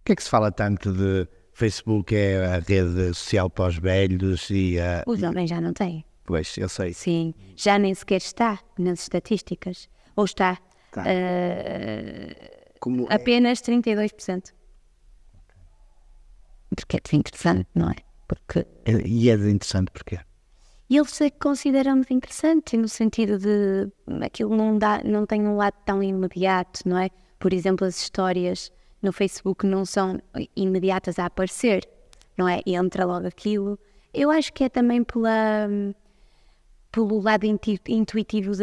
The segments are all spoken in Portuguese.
que é que se fala tanto de Facebook é a rede social para os velhos e a... Os jovens já não têm. Pois, eu sei. Sim, já nem sequer está nas estatísticas. Ou está Tá. Como apenas 32%. Porque é interessante, não é? Porque E é interessante porque eles se consideram muito interessante no sentido de aquilo não tem um lado tão imediato, não é? Por exemplo, as histórias no Facebook não são imediatas a aparecer, não é? E entra logo aquilo. Eu acho que é também pelo lado intuitivo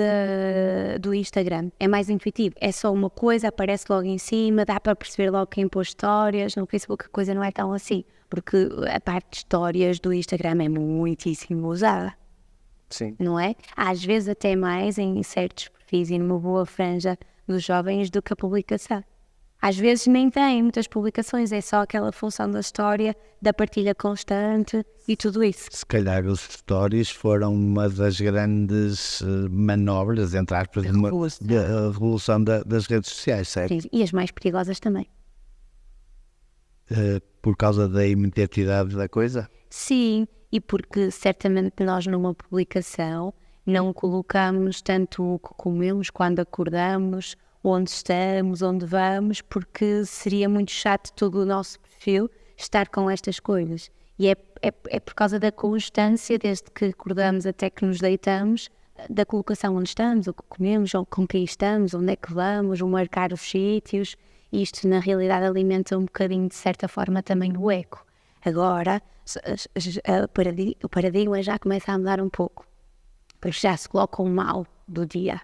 do Instagram. É mais intuitivo. É só uma coisa, aparece logo em cima, dá para perceber logo quem pôs histórias. No Facebook a coisa não é tão assim, porque a parte de histórias do Instagram é muitíssimo usada. sim. Não é? Às vezes até mais em certos perfis e numa boa franja dos jovens do que a publicação. Às vezes nem tem muitas publicações, é só aquela função da história, da partilha constante e tudo isso. Se calhar os stories foram uma das grandes manobras, entre aspas, da revolução das redes sociais, certo? Sim, e as mais perigosas também. Por causa da imediatidade da coisa? Sim, e porque certamente nós numa publicação não colocamos tanto o que comemos quando acordamos, onde estamos, onde vamos, porque seria muito chato todo o nosso perfil estar com estas coisas. E é por causa da constância, desde que acordamos até que nos deitamos, da colocação onde estamos, o que comemos, ou com quem estamos, onde é que vamos, o marcar os sítios. Isto, na realidade, alimenta um bocadinho, de certa forma, também o eco. Agora, o paradigma já começa a mudar um pouco, porque já se coloca o mal do dia,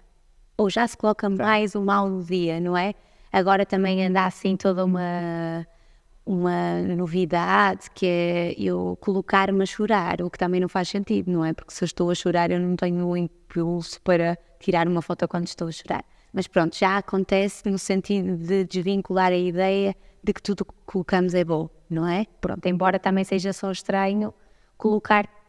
ou já se coloca mais o mal do dia, não é? Agora também anda assim toda uma novidade, que é eu colocar-me a chorar, o que também não faz sentido, não é? Porque se eu estou a chorar eu não tenho o impulso para tirar uma foto quando estou a chorar. Mas pronto, já acontece no sentido de desvincular a ideia de que tudo o que colocamos é bom, não é? Pronto, embora também seja só estranho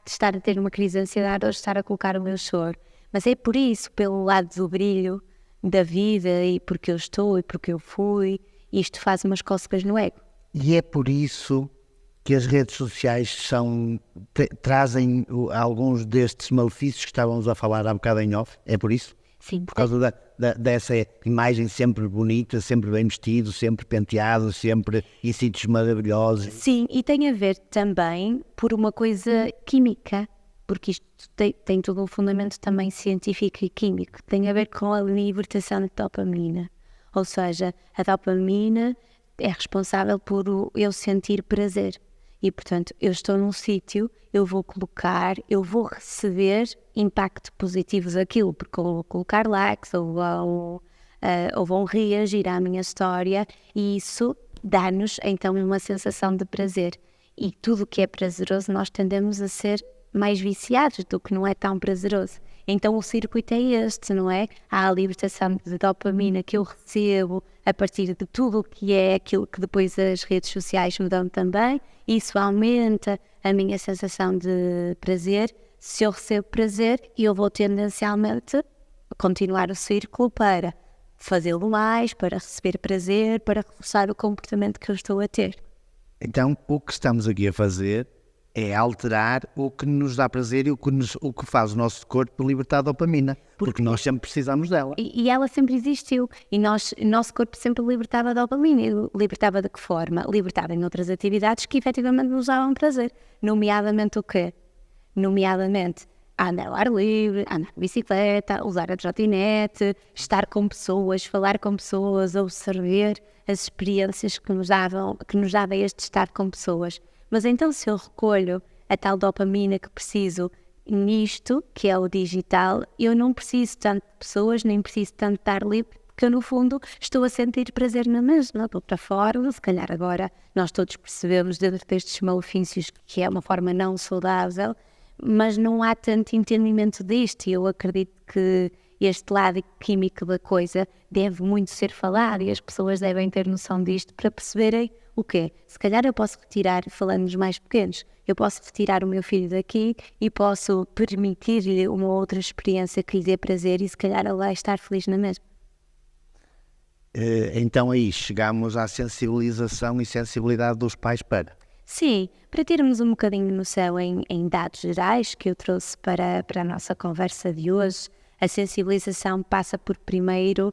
estar a ter uma crise de ansiedade ou estar a colocar o meu choro. Mas é por isso, pelo lado do brilho da vida e porque eu estou e porque eu fui, isto faz umas cócegas no ego. E é por isso que as redes sociais trazem alguns destes malefícios que estávamos a falar há bocado em off? É por isso? Sim. Por causa dessa imagem sempre bonita, sempre bem vestido, sempre penteado, sempre em sítios maravilhosos. Sim, e tem a ver também por uma coisa química, porque isto tem todo um fundamento também científico e químico. Tem a ver com a libertação de dopamina. Ou seja, a dopamina é responsável por eu sentir prazer. E, portanto, eu estou num sítio, eu vou receber impacto positivo daquilo, porque eu vou colocar likes ou vão reagir à minha história e isso dá-nos, então, uma sensação de prazer. E tudo o que é prazeroso nós tendemos a ser mais viciados do que não é tão prazeroso. Então o circuito é este, não é? Há a libertação de dopamina que eu recebo a partir de tudo o que é aquilo que depois as redes sociais me dão também. Isso aumenta a minha sensação de prazer. Se eu recebo prazer, eu vou tendencialmente continuar o círculo para fazê-lo mais, para receber prazer, para reforçar o comportamento que eu estou a ter. Então, o que estamos aqui a fazer é alterar o que nos dá prazer e o que faz o nosso corpo libertar dopamina, porque nós sempre precisamos dela. E ela sempre existiu, e o nosso corpo sempre libertava dopamina. E libertava de que forma? Libertava em outras atividades que efetivamente nos davam prazer. Nomeadamente o quê? Nomeadamente andar ao ar livre, andar de bicicleta, usar a trotinete, estar com pessoas, falar com pessoas, observar as experiências que nos dava este estar com pessoas. Mas então se eu recolho a tal dopamina que preciso nisto, que é o digital, eu não preciso tanto de pessoas, nem preciso tanto de estar livre, porque eu no fundo estou a sentir prazer na mesma. De outra forma, se calhar agora nós todos percebemos dentro destes malefícios que é uma forma não saudável, mas não há tanto entendimento disto e eu acredito que este lado químico da coisa deve muito ser falado e as pessoas devem ter noção disto para perceberem o quê? Se calhar eu posso retirar, falando nos mais pequenos, eu posso retirar o meu filho daqui e posso permitir-lhe uma outra experiência que lhe dê prazer e se calhar ele vai estar feliz na mesma. Então aí chegamos à sensibilização e sensibilidade dos pais para. Sim, para termos um bocadinho de noção em dados gerais que eu trouxe para a nossa conversa de hoje, a sensibilização passa por primeiro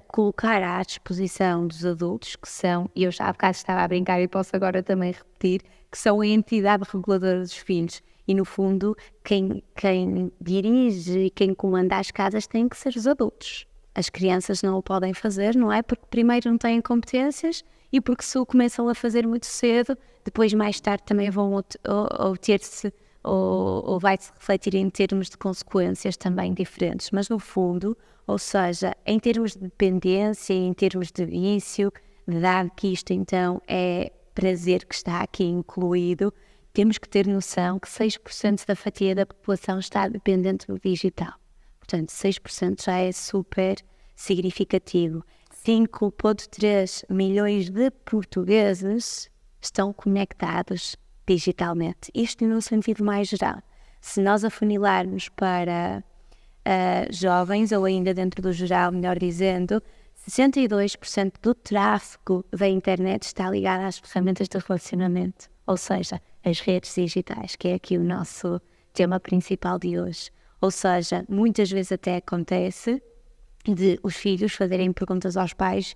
colocar à disposição dos adultos, que são, e eu já há bocado estava a brincar e posso agora também repetir, que são a entidade reguladora dos filhos. E no fundo, quem dirige e quem comanda as casas tem que ser os adultos. As crianças não o podem fazer, não é? Porque primeiro não têm competências e porque se o começam a fazer muito cedo, depois mais tarde também vão ter-se ou vai-se refletir em termos de consequências também diferentes. Mas no fundo, ou seja, em termos de dependência, em termos de vício, dado que isto então é prazer que está aqui incluído, temos que ter noção que 6% da fatia da população está dependente do digital. Portanto, 6% já é super significativo. 5,3 milhões de portugueses estão conectados digitalmente. Isto no sentido mais geral. Se nós afunilarmos para jovens, ou ainda dentro do geral, melhor dizendo, 62% do tráfego da internet está ligado às ferramentas de relacionamento, ou seja, as redes digitais, que é aqui o nosso tema principal de hoje. Ou seja, muitas vezes até acontece de os filhos fazerem perguntas aos pais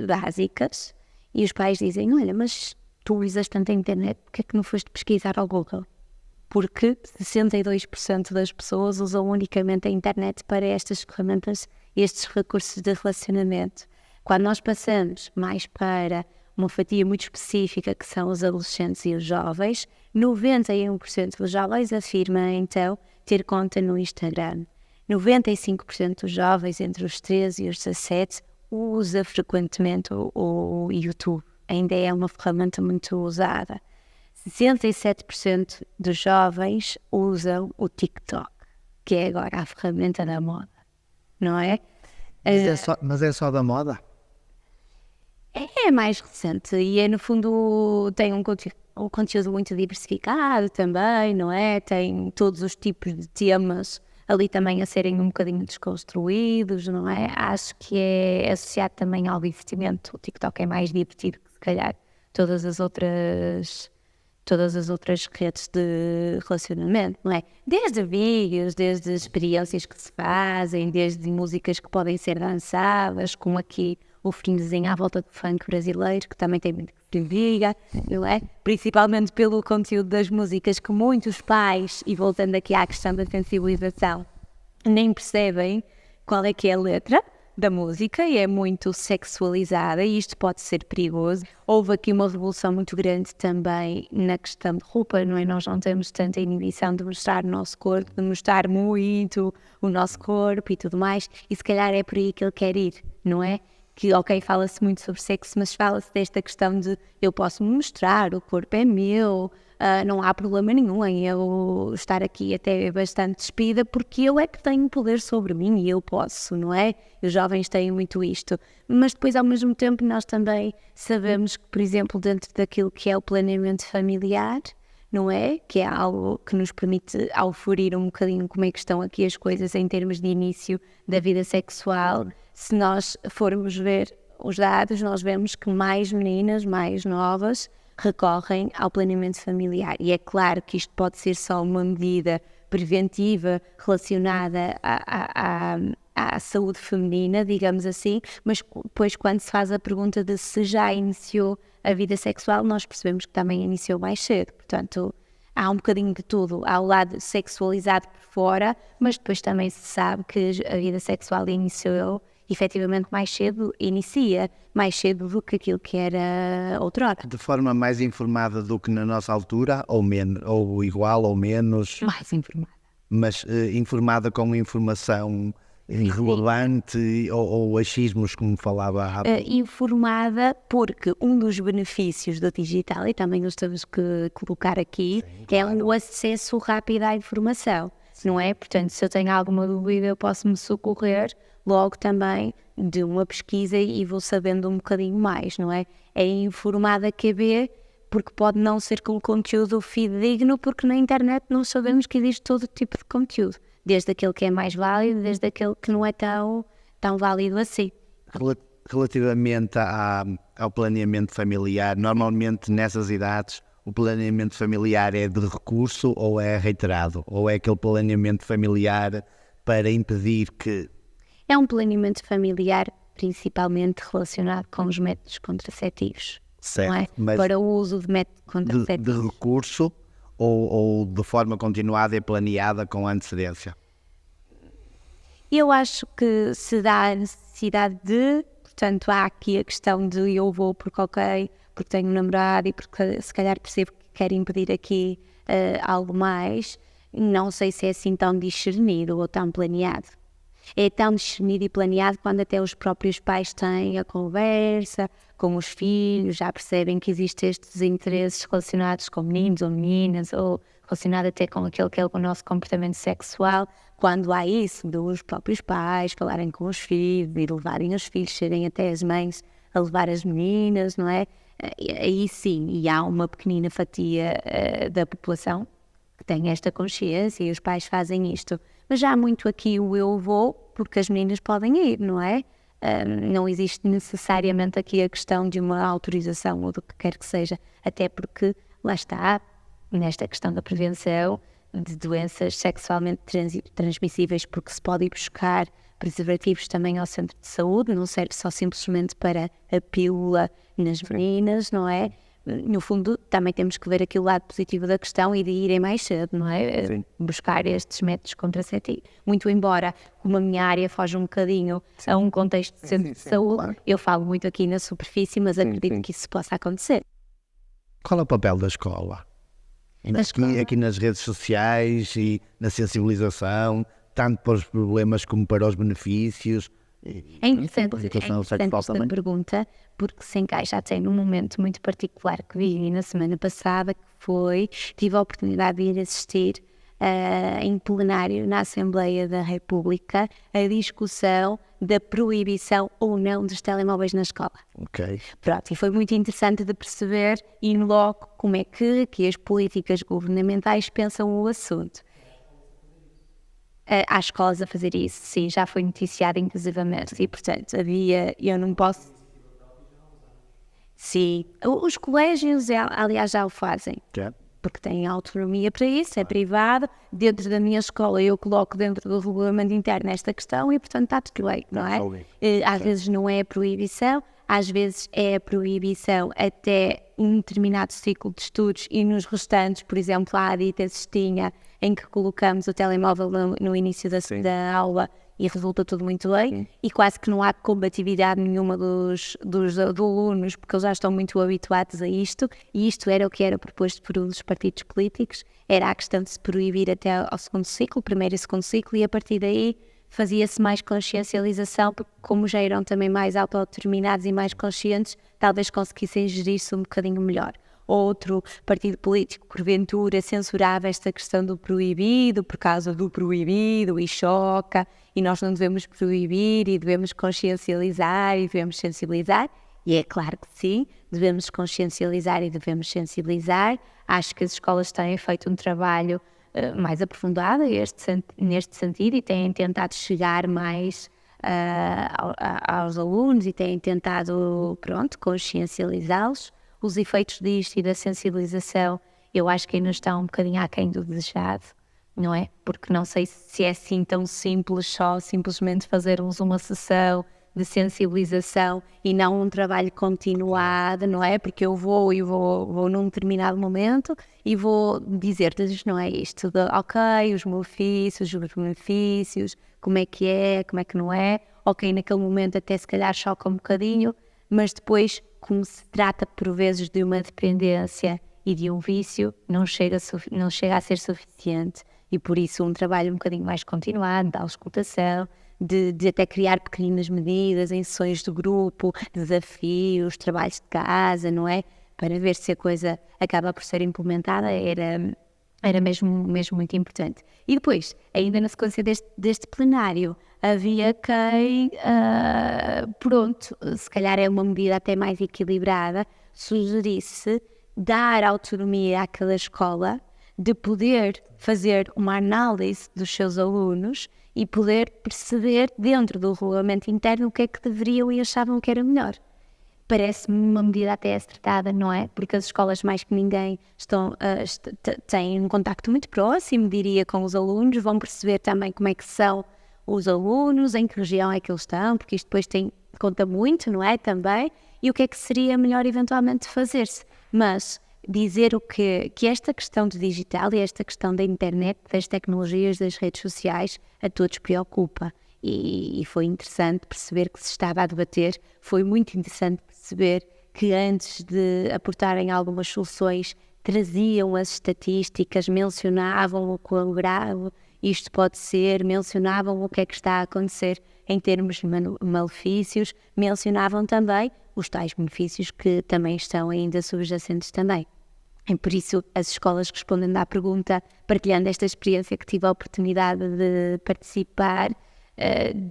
básicas e os pais dizem, olha, mas tu usas tanta internet, porque é que não foste pesquisar ao Google? Porque 62% das pessoas usam unicamente a internet para estas ferramentas, estes recursos de relacionamento. Quando nós passamos mais para uma fatia muito específica, que são os adolescentes e os jovens, 91% dos jovens afirma, então, ter conta no Instagram. 95% dos jovens entre os 13 e os 17 usa frequentemente o YouTube. Ainda é uma ferramenta muito usada. 67% dos jovens usam o TikTok, que é agora a ferramenta da moda, não é? Mas é só da moda? É mais recente e é, no fundo, tem um conteúdo muito diversificado também, não é? Tem todos os tipos de temas ali também a serem um bocadinho desconstruídos, não é? Acho que é associado também ao divertimento. O TikTok é mais divertido que, se calhar, todas as outras redes de relacionamento, não é? Desde vídeos, desde experiências que se fazem, desde músicas que podem ser dançadas, como aqui o finzinho à volta do funk brasileiro, que também tem muito que se diga, não é? Principalmente pelo conteúdo das músicas que muitos pais, e voltando aqui à questão da sensibilização, nem percebem qual é que é a letra da música e é muito sexualizada e isto pode ser perigoso. Houve aqui uma revolução muito grande também na questão de roupa, não é? Nós não temos tanta inibição de mostrar o nosso corpo, de mostrar muito o nosso corpo e tudo mais, e se calhar é por aí que ele quer ir, não é? Que, ok, fala-se muito sobre sexo, mas fala-se desta questão de eu posso me mostrar, o corpo é meu, não há problema nenhum em eu estar aqui até bastante despida, porque eu é que tenho poder sobre mim e eu posso, não é? Os jovens têm muito isto. Mas depois, ao mesmo tempo, nós também sabemos que, por exemplo, dentro daquilo que é o planeamento familiar, não é? Que é algo que nos permite auferir um bocadinho como é que estão aqui as coisas em termos de início da vida sexual. Se nós formos ver os dados, nós vemos que mais meninas, mais novas, recorrem ao planeamento familiar. E é claro que isto pode ser só uma medida preventiva relacionada à saúde feminina, digamos assim, mas depois quando se faz a pergunta de se já iniciou a vida sexual, nós percebemos que também iniciou mais cedo. Portanto, há um bocadinho de tudo. Há o lado sexualizado por fora, mas depois também se sabe que a vida sexual iniciou efetivamente mais cedo, inicia mais cedo do que aquilo que era outrora. De forma mais informada do que na nossa altura, ou menos, ou igual, ou menos, Mais informada. mas informada com informação irrelevante ou achismos, como falava há pouco. Informada porque um dos benefícios do digital, e também nós temos que colocar aqui, é o acesso rápido à informação, não é? Portanto, se eu tenho alguma dúvida, eu posso me socorrer logo também de uma pesquisa e vou sabendo um bocadinho mais, não é? É informada QB, porque pode não ser com conteúdo fidedigno, porque na internet não sabemos que existe todo tipo de conteúdo, desde aquele que é mais válido, desde aquele que não é tão válido assim. relativamente ao planeamento familiar, normalmente nessas idades o planeamento familiar é de recurso ou é reiterado? Ou é aquele planeamento familiar para impedir que... É um planeamento familiar principalmente relacionado com os métodos contraceptivos, Certo, não é? mas Para o uso de métodos de contraceptivos. recurso ou de forma continuada e planeada com antecedência? Eu acho que se dá a necessidade de, portanto, há aqui a questão de eu vou porque porque tenho um namorado e porque se calhar percebo que quero impedir aqui algo mais. Não sei se é assim tão discernido ou tão planeado. É tão discernido e planeado quando até os próprios pais têm a conversa com os filhos, já percebem que existem estes interesses relacionados com meninos ou meninas, ou relacionado até com aquele que é o nosso comportamento sexual, quando há isso dos próprios pais falarem com os filhos e levarem os filhos, serem até as mães a levar as meninas, não é? Aí sim, e há uma pequenina fatia da população que tem esta consciência e os pais fazem isto. Mas já há muito aqui o eu vou, porque as meninas podem ir, não é? Não existe necessariamente aqui a questão de uma autorização ou do que quer que seja, até porque, lá está, nesta questão da prevenção de doenças sexualmente transmissíveis, porque se pode ir buscar preservativos também ao centro de saúde, não serve só simplesmente para a pílula nas meninas, não é? No fundo, também temos que ver aqui o lado positivo da questão e de irem mais cedo, não é? Sim. Buscar estes métodos contraceptivos. Muito embora, como a minha área foge um bocadinho a um contexto de centro de saúde, claro. eu falo muito aqui na superfície, mas acredito que isso possa acontecer. Qual é o papel da escola? Aqui nas redes sociais e na sensibilização, tanto para os problemas como para os benefícios. É interessante, Educação sexual esta também. pergunta, porque se encaixa até num momento muito particular que vivi na semana passada, que tive a oportunidade de ir assistir em plenário na Assembleia da República a discussão da proibição ou não dos telemóveis na escola. Ok. Pronto, e foi muito interessante de perceber in loco como é que as políticas governamentais pensam o assunto. Há escolas a fazer isso, sim, já foi noticiado inclusivamente e, portanto, eu não posso... Sim, os colégios, aliás, já o fazem, Já. porque têm autonomia para isso, é privado. Dentro da minha escola eu coloco dentro do regulamento interno esta questão e, portanto, está tudo bem, não é? resolvido. Às vezes não é a proibição, às vezes é a proibição até um determinado ciclo de estudos e nos restantes, por exemplo, há a dita cestinha em que colocamos o telemóvel no início da aula e resulta tudo muito bem e quase que não há combatividade nenhuma dos alunos porque eles já estão muito habituados a isto e isto era o que era proposto por os partidos políticos, era a questão de se proibir até ao segundo ciclo, primeiro e segundo ciclo, e a partir daí fazia-se mais consciencialização, porque como já eram também mais autodeterminados e mais conscientes, talvez conseguissem gerir-se um bocadinho melhor. Outro partido político, porventura, censurava esta questão do proibido, por causa do proibido, e choca, e nós não devemos proibir, e devemos consciencializar, e devemos sensibilizar. E é claro que sim, devemos consciencializar e devemos sensibilizar. Acho que as escolas têm feito um trabalho mais aprofundado neste sentido e têm tentado chegar mais aos alunos e têm tentado, consciencializá-los. Os efeitos disto e da sensibilização, eu acho que ainda estão um bocadinho aquém do desejado, não é? Porque não sei se é assim tão simples só simplesmente fazermos uma sessão de sensibilização e não um trabalho continuado, não é? Porque eu vou num determinado momento e vou dizer-lhes, não é isto, ok, os malefícios, os benefícios, como é que não é, ok, naquele momento até se calhar choca um bocadinho, mas depois, como se trata por vezes de uma dependência e de um vício, não chega a ser suficiente. E por isso um trabalho um bocadinho mais continuado, de auscultação, de até criar pequenas medidas em sessões de grupo, desafios, trabalhos de casa, não é? Para ver se a coisa acaba por ser implementada, era mesmo muito importante. E depois, ainda na sequência deste plenário, havia quem, se calhar é uma medida até mais equilibrada, sugerisse dar autonomia àquela escola de poder fazer uma análise dos seus alunos e poder perceber dentro do regulamento interno o que é que deveriam e achavam que era melhor. Parece-me uma medida até acertada, não é? Porque as escolas mais que ninguém têm um contacto muito próximo, diria, com os alunos, vão perceber também como é que são os alunos, em que região é que eles estão, porque isto depois conta muito, não é? Também, e o que é que seria melhor eventualmente fazer-se. Mas dizer que esta questão do digital e esta questão da internet, das tecnologias, das redes sociais, a todos preocupa. E foi interessante perceber que se estava a debater, foi muito interessante perceber que antes de aportarem algumas soluções, traziam as estatísticas, mencionavam o quão grave isto pode ser, mencionavam o que é que está a acontecer em termos de malefícios, mencionavam também os tais benefícios que também estão ainda subjacentes também. E por isso as escolas, respondendo à pergunta, partilhando esta experiência que tive a oportunidade de participar,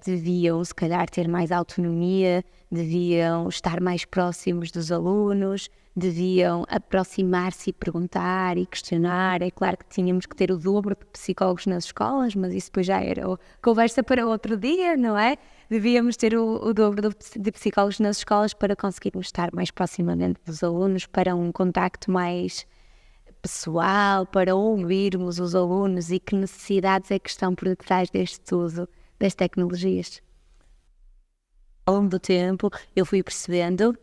deviam se calhar ter mais autonomia, deviam estar mais próximos dos alunos, deviam aproximar-se e perguntar e questionar. É claro que tínhamos que ter o dobro de psicólogos nas escolas, mas isso depois já era conversa para outro dia, não é? Devíamos ter o dobro de psicólogos nas escolas para conseguirmos estar mais proximamente dos alunos, para um contacto mais pessoal, para ouvirmos os alunos e que necessidades é que estão por detrás deste uso das tecnologias. Ao longo do tempo eu fui percebendo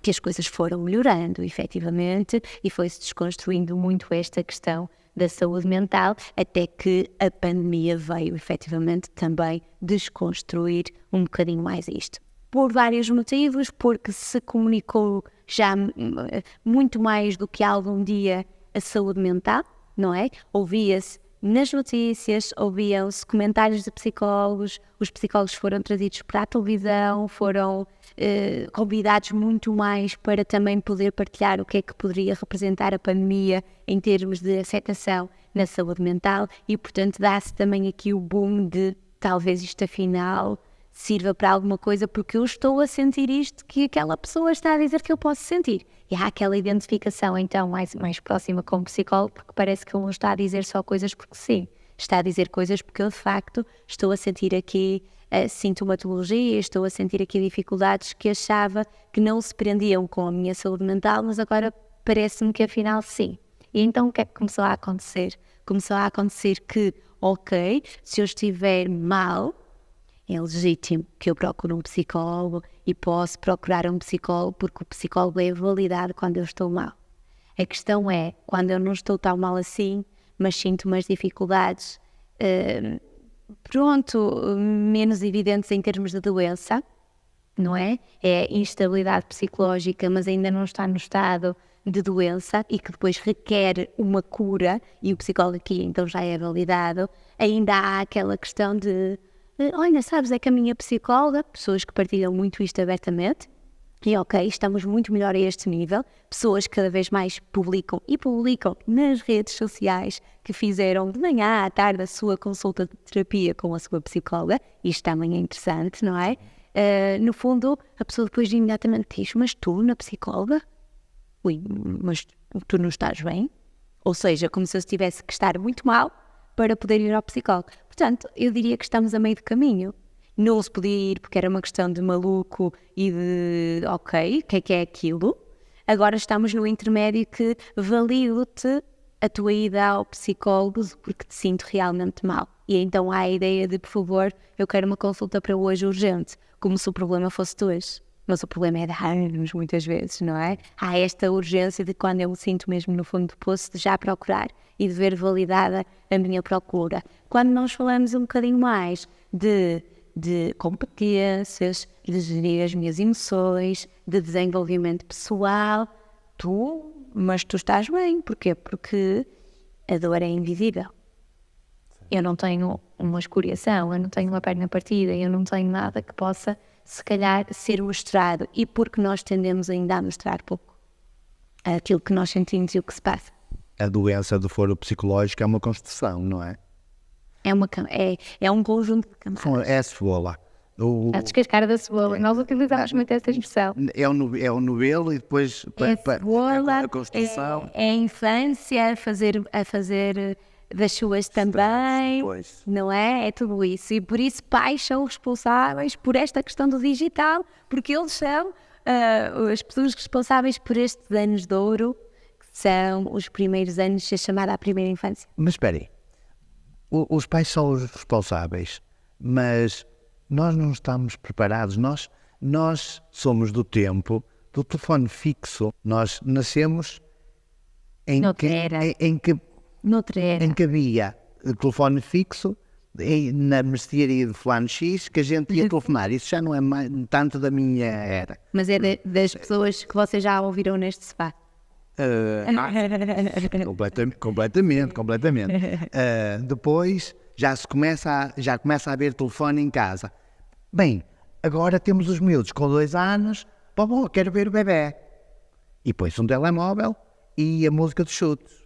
que as coisas foram melhorando, efetivamente, e foi-se desconstruindo muito esta questão da saúde mental, até que a pandemia veio, efetivamente, também desconstruir um bocadinho mais isto. Por vários motivos, porque se comunicou já muito mais do que algum dia a saúde mental, não é? Ouvia-se nas notícias, ouviam-se comentários de psicólogos, os psicólogos foram trazidos para a televisão, foram convidados muito mais para também poder partilhar o que é que poderia representar a pandemia em termos de afetação na saúde mental e, portanto, dá-se também aqui o boom de talvez isto afinal sirva para alguma coisa porque eu estou a sentir isto que aquela pessoa está a dizer que eu posso sentir. E há aquela identificação então mais próxima com o psicólogo, porque parece que ele não está a dizer só coisas porque sim, está a dizer coisas porque eu de facto estou a sentir aqui sintomatologia, estou a sentir aqui dificuldades que achava que não se prendiam com a minha saúde mental, mas agora parece-me que afinal sim. E então o que é que começou a acontecer? Começou a acontecer que, ok, se eu estiver mal, é legítimo que eu procure um psicólogo e posso procurar um psicólogo porque o psicólogo é validado quando eu estou mal. A questão é, quando eu não estou tão mal assim, mas sinto umas dificuldades, menos evidentes em termos de doença, não é? É instabilidade psicológica, mas ainda não está no estado de doença e que depois requer uma cura, e o psicólogo aqui então já é validado, ainda há aquela questão de olha, sabes, é que a minha psicóloga, pessoas que partilham muito isto abertamente, e ok, estamos muito melhor a este nível, pessoas que cada vez mais publicam nas redes sociais que fizeram de manhã à tarde a sua consulta de terapia com a sua psicóloga, isto também é interessante, não é? No fundo, a pessoa depois imediatamente diz, mas tu na psicóloga? Ui, mas tu não estás bem? Ou seja, como se eu tivesse que estar muito mal para poder ir ao psicólogo. Portanto, eu diria que estamos a meio de caminho. Não se podia ir porque era uma questão de maluco e de, ok, o que é aquilo? Agora estamos no intermédio que valido-te a tua ida ao psicólogo porque te sinto realmente mal. E então há a ideia de, por favor, eu quero uma consulta para hoje urgente, como se o problema fosse de hoje. Mas o problema é de anos, muitas vezes, não é? Há esta urgência de quando eu me sinto mesmo no fundo do poço, de já procurar e de ver validada a minha procura. Quando nós falamos um bocadinho mais de competências, de gerir as minhas emoções, de desenvolvimento pessoal, mas tu estás bem. Porquê? Porque a dor é invisível. Eu não tenho uma escoriação, eu não tenho uma perna partida, eu não tenho nada que possa, se calhar, ser mostrado. E porque nós tendemos ainda a mostrar pouco aquilo que nós sentimos e o que se passa. A doença do foro psicológico é uma construção, não é? É um conjunto de camadas. É a cebola. O, A descascar da cebola. Nós utilizamos muito essa expressão. é o novelo e depois É a cebola, a construção. é a infância, a fazer das suas também, Pois. não é? É tudo isso. E por isso pais são responsáveis por esta questão do digital, porque eles são as pessoas responsáveis por estes anos de ouro, que são os primeiros anos, a chamada a primeira infância. Mas espera aí, os pais são os responsáveis, mas nós não estamos preparados. Nós somos do tempo do telefone fixo. Nós nascemos Noutra era. Noutra era. em que havia telefone fixo na mercearia de fulano X que a gente ia telefonar. Isso já não é tanto da minha era. Mas é das pessoas que vocês já ouviram neste sofá. Completamente. Depois já começa a haver telefone em casa. Bem, agora temos os miúdos com 2 anos, bom, quero ver o bebê. E põe-se um telemóvel e a música dos chutes.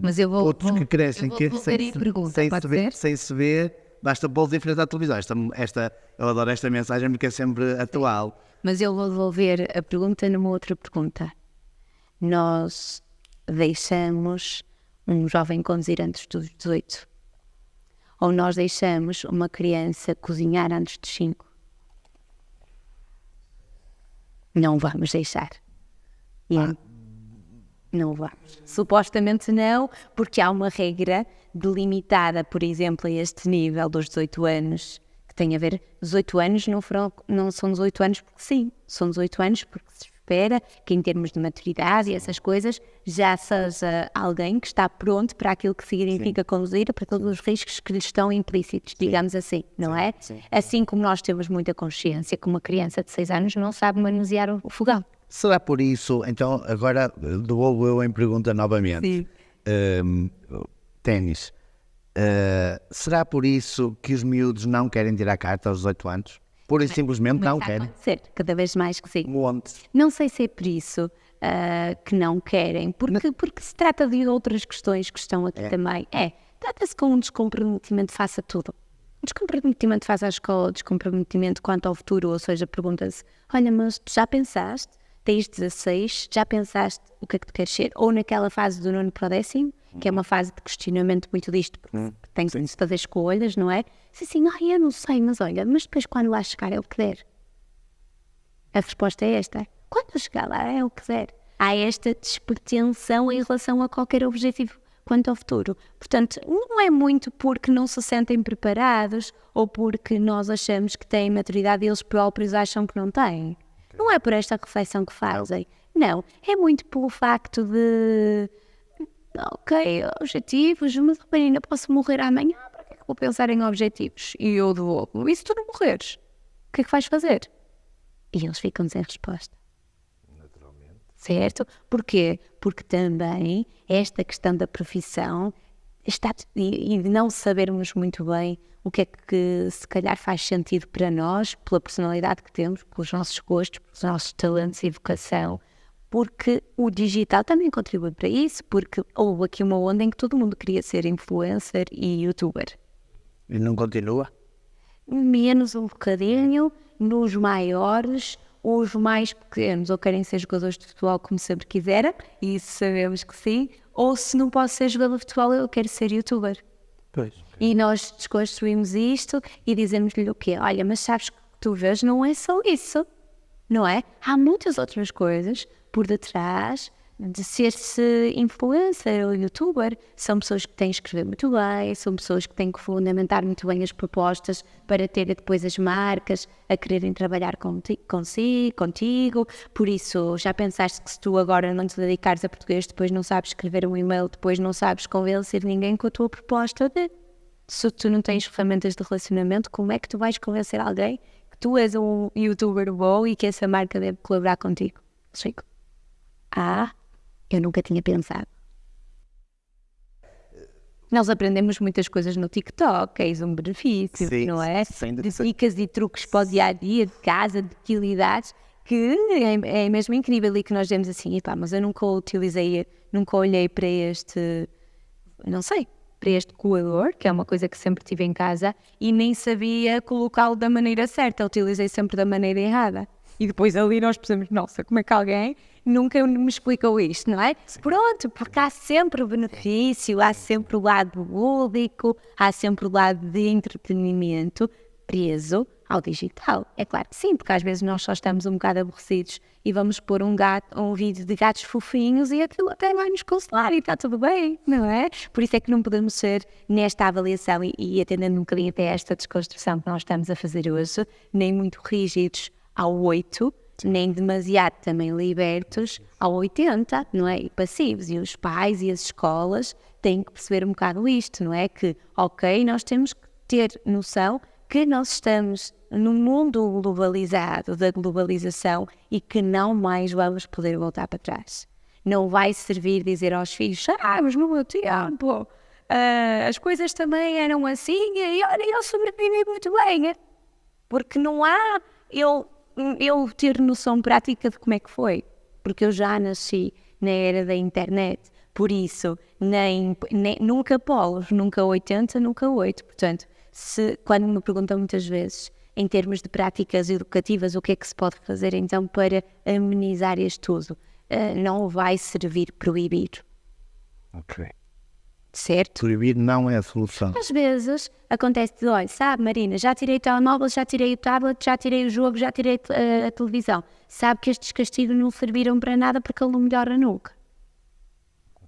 Mas eu vou Outros que crescem eu vou ver e pergunta, pode ser? sem se ver, basta pô-los em frente à televisão. Eu adoro esta mensagem porque é sempre atual. Mas eu vou devolver a pergunta numa outra pergunta. Nós deixamos um jovem conduzir antes dos 18? Ou nós deixamos uma criança cozinhar antes dos 5? Não vamos deixar. Não vamos. Supostamente não, porque há uma regra delimitada, por exemplo, a este nível dos 18 anos, que tem a ver, 18 anos não são 18 anos porque sim, são 18 anos porque se espera que em termos de maturidade e essas coisas já seja alguém que está pronto para aquilo que significa conduzir, para todos os riscos que lhe estão implícitos, digamos assim, não é? Assim como nós temos muita consciência que uma criança de 6 anos não sabe manusear o fogão. Será por isso, então agora devolvo eu em pergunta novamente. Ténis. Será por isso que os miúdos não querem tirar carta aos 18 anos? Pura e simplesmente não querem. Acontecer, cada vez mais que sim. Monte. Não sei se é por isso que não querem, porque se trata de outras questões que estão aqui também. Trata-se com um descomprometimento face a tudo. Um descomprometimento face à escola, descomprometimento quanto ao futuro, ou seja, pergunta-se, olha, mas tu já pensaste? Tens 16, já pensaste o que é que tu queres ser? Ou naquela fase do 9º para o 10º, que é uma fase de questionamento muito disto, porque tem que se fazer escolhas, não é? Assim, eu não sei, mas olha, mas depois quando lá chegar é o que der. A resposta é esta. Quando eu chegar lá é o que der. Há esta despretensão em relação a qualquer objetivo quanto ao futuro. Portanto, não é muito porque não se sentem preparados ou porque nós achamos que têm maturidade e eles próprios acham que não têm. Não é por esta reflexão que fazem. Não. É muito pelo facto de... Ok, objetivos, mas Marina, posso morrer amanhã? Para que é que vou pensar em objetivos? E eu devolvo. E se tu não morreres? O que é que vais fazer? E eles ficam sem resposta. Naturalmente. Certo? Porquê? Porque também esta questão da profissão e de não sabermos muito bem o que é que se calhar faz sentido para nós, pela personalidade que temos, pelos nossos gostos, pelos nossos talentos e vocação, porque o digital também contribui para isso, porque houve aqui uma onda em que todo mundo queria ser influencer e youtuber. E não continua? Menos um bocadinho, nos maiores, os mais pequenos, ou querem ser jogadores de futebol como sempre quiseram, e isso sabemos que sim, ou se não posso ser jogador de futebol, eu quero ser youtuber. Pois. E nós desconstruímos isto e dizemos-lhe o quê? Olha, mas sabes que tu vês, não é só isso, não é? Há muitas outras coisas por detrás de ser-se influencer ou youtuber. São pessoas que têm que escrever muito bem, são pessoas que têm que fundamentar muito bem as propostas para ter depois as marcas a quererem trabalhar contigo. Por isso, já pensaste que se tu agora não te dedicares a português, depois não sabes escrever um e-mail, depois não sabes convencer ninguém com a tua proposta se tu não tens ferramentas de relacionamento, como é que tu vais convencer alguém que tu és um youtuber bom e que essa marca deve colaborar contigo? Chico? Eu nunca tinha pensado. Nós aprendemos muitas coisas no TikTok, eis um benefício, Sim, não é? sem De dicas e truques para o dia-a-dia, de casa, de utilidades, que é mesmo incrível e que nós dizemos assim, mas eu nunca utilizei, nunca olhei para este, não sei, para este coador, que é uma coisa que sempre tive em casa, e nem sabia colocá-lo da maneira certa, utilizei sempre da maneira errada. E depois ali nós pensamos, nossa, como é que alguém nunca me explicou isto, não é? Pronto, porque há sempre o benefício, há sempre o lado lúdico, há sempre o lado de entretenimento preso ao digital. É claro que sim, porque às vezes nós só estamos um bocado aborrecidos e vamos pôr um vídeo de gatos fofinhos e aquilo até vai nos consolar e está tudo bem, não é? Por isso é que não podemos ser, nesta avaliação e atendendo um bocadinho até esta desconstrução que nós estamos a fazer hoje, nem muito rígidos ao 8, nem demasiado também libertos ao 80, não é? E passivos. E os pais e as escolas têm que perceber um bocado isto, não é? Que, ok, nós temos que ter noção que nós estamos num mundo globalizado, da globalização, e que não mais vamos poder voltar para trás. Não vai servir dizer aos filhos, mas no meu tempo as coisas também eram assim e olha, eu sobrevivi muito bem. Porque não há eu ter noção prática de como é que foi. Porque eu já nasci na era da internet. Por isso, nunca polos, nunca 80, nunca 8. Portanto, quando me perguntam muitas vezes, em termos de práticas educativas, o que é que se pode fazer então para amenizar este uso? Não vai servir proibir. Ok. Certo? Proibir não é a solução. Às vezes acontece de, olha, sabe Marina, já tirei o telemóvel, já tirei o tablet, já tirei o jogo, já tirei a televisão. Sabe que estes castigos não serviram para nada porque ele não melhora nunca.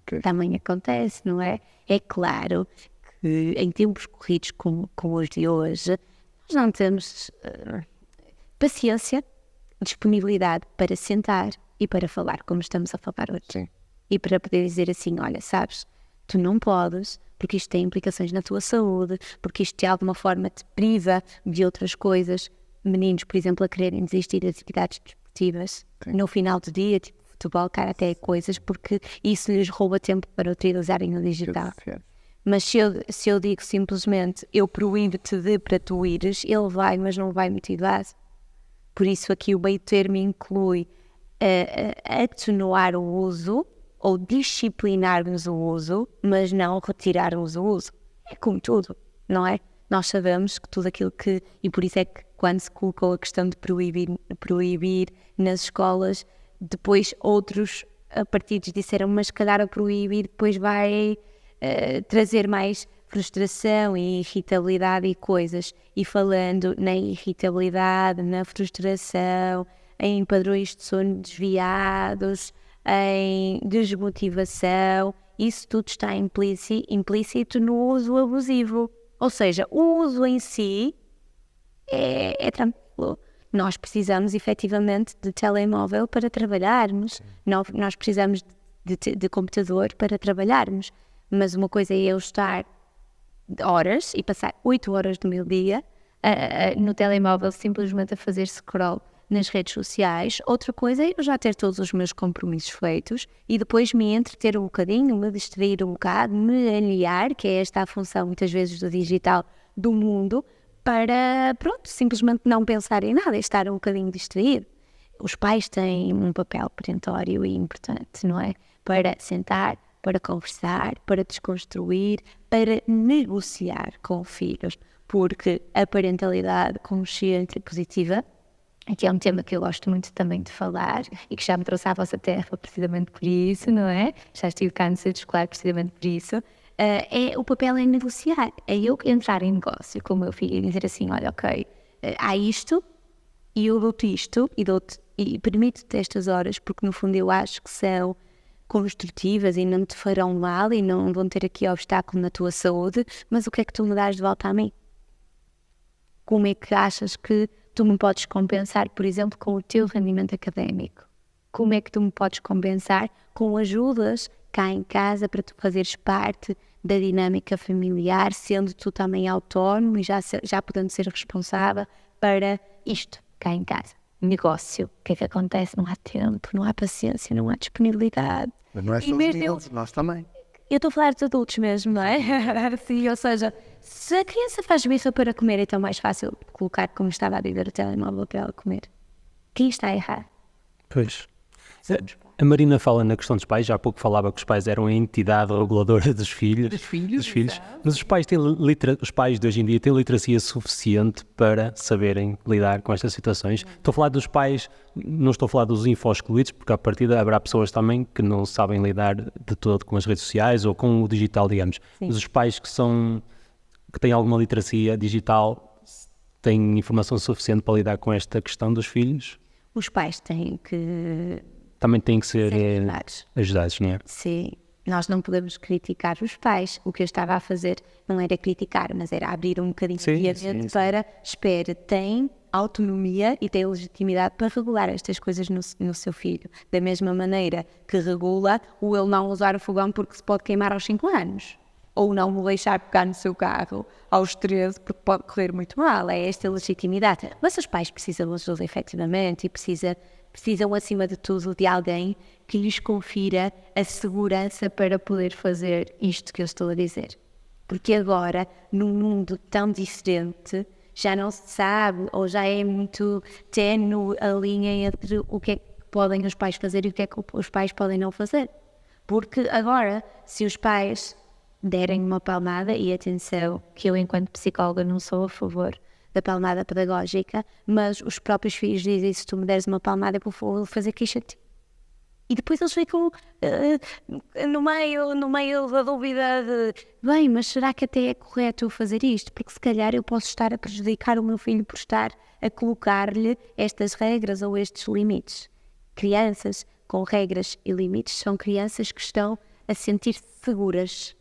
Okay. Também acontece, não é? É claro que em tempos corridos como os de hoje, nós não temos paciência, disponibilidade para sentar e para falar como estamos a falar hoje. Sim. E para poder dizer assim, olha, sabes, tu não podes, porque isto tem implicações na tua saúde, porque isto de alguma forma te priva de outras coisas. Meninos, por exemplo, a quererem desistir de atividades desportivas. Sim. No final do dia, tipo futebol, até coisas, porque isso lhes rouba tempo para utilizarem o digital. Mas se eu digo simplesmente, eu proíbo-te para tu ires, ele vai, mas não vai motivar. Por isso aqui o meio termo inclui atenuar o uso, ou disciplinarmos o uso, mas não retirarmos o uso. É como tudo, não é? Nós sabemos que tudo aquilo que... E por isso é que quando se colocou a questão de proibir nas escolas, depois outros partidos disseram, mas se calhar a proibir depois vai trazer mais frustração e irritabilidade e coisas. E falando na irritabilidade, na frustração, em padrões de sono desviados, em desmotivação, isso tudo está implícito no uso abusivo. Ou seja, o uso em si é tranquilo. Nós precisamos efetivamente de telemóvel para trabalharmos, nós precisamos de computador para trabalharmos, mas uma coisa é eu estar horas e passar 8 horas do meu dia no telemóvel simplesmente a fazer scroll nas redes sociais. Outra coisa é eu já ter todos os meus compromissos feitos e depois me entreter um bocadinho, me distrair um bocado, me aliar, que é esta a função muitas vezes do digital, do mundo, para, pronto, simplesmente não pensar em nada e estar um bocadinho distraído. Os pais têm um papel perentório e importante, não é? Para sentar, para conversar, para desconstruir, para negociar com filhos, porque a parentalidade consciente e positiva, aqui é um tema que eu gosto muito também de falar e que já me trouxe à vossa terra precisamente por isso, não é? Já estive cá no centro escolar precisamente por isso. O papel é negociar, é eu entrar em negócio com o meu filho e dizer assim, olha, ok, há isto e eu dou-te isto e permito-te estas horas porque no fundo eu acho que são construtivas e não te farão mal e não vão ter aqui obstáculo na tua saúde, mas o que é que tu me dás de volta a mim? Como é que achas que tu me podes compensar, por exemplo, com o teu rendimento académico? Como é que tu me podes compensar com ajudas cá em casa para tu fazeres parte da dinâmica familiar, sendo tu também autónomo e já podendo ser responsável para isto cá em casa? Negócio. O que é que acontece? Não há tempo, não há paciência, não há disponibilidade. Mas não é só os miúdos, nós também. Eu estou a falar de adultos mesmo, não é? Sim, ou seja, se a criança faz birra para comer, é tão mais fácil colocar, como estava a dizer, o telemóvel para ela comer. Quem está a errar? Pois. A Marina fala na questão dos pais, já há pouco falava que os pais eram a entidade reguladora dos filhos. Dos filhos. Mas os pais de hoje em dia têm literacia suficiente para saberem lidar com estas situações. Estou a falar dos pais, não estou a falar dos info-excluídos, porque à partida haverá pessoas também que não sabem lidar de todo com as redes sociais ou com o digital, digamos. Sim. Mas os pais que têm alguma literacia digital têm informação suficiente para lidar com esta questão dos filhos? Os pais têm que Também têm que ser ajudados. não é? Sim, nós não podemos criticar os pais. O que eu estava a fazer não era criticar, mas era abrir um bocadinho de mente para, espera, tem autonomia e tem legitimidade para regular estas coisas no seu filho. Da mesma maneira que regula o ele não usar o fogão porque se pode queimar aos 5 anos. Ou não o deixar pegar no seu carro aos 13 porque pode correr muito mal. É esta legitimidade. Mas os pais precisam de ajuda efetivamente e precisam, acima de tudo, de alguém que lhes confira a segurança para poder fazer isto que eu estou a dizer. Porque agora, num mundo tão diferente, já não se sabe ou já é muito ténue a linha entre o que é que podem os pais fazer e o que é que os pais podem não fazer. Porque agora, se os pais derem uma palmada, e atenção, que eu enquanto psicóloga não sou a favor da palmada pedagógica, mas os próprios filhos dizem, se tu me deres uma palmada eu vou fazer queixa de ti. E depois eles ficam no meio da dúvida de, bem, mas será que até é correto eu fazer isto? Porque se calhar eu posso estar a prejudicar o meu filho por estar a colocar-lhe estas regras ou estes limites. Crianças com regras e limites são crianças que estão a sentir-se seguras.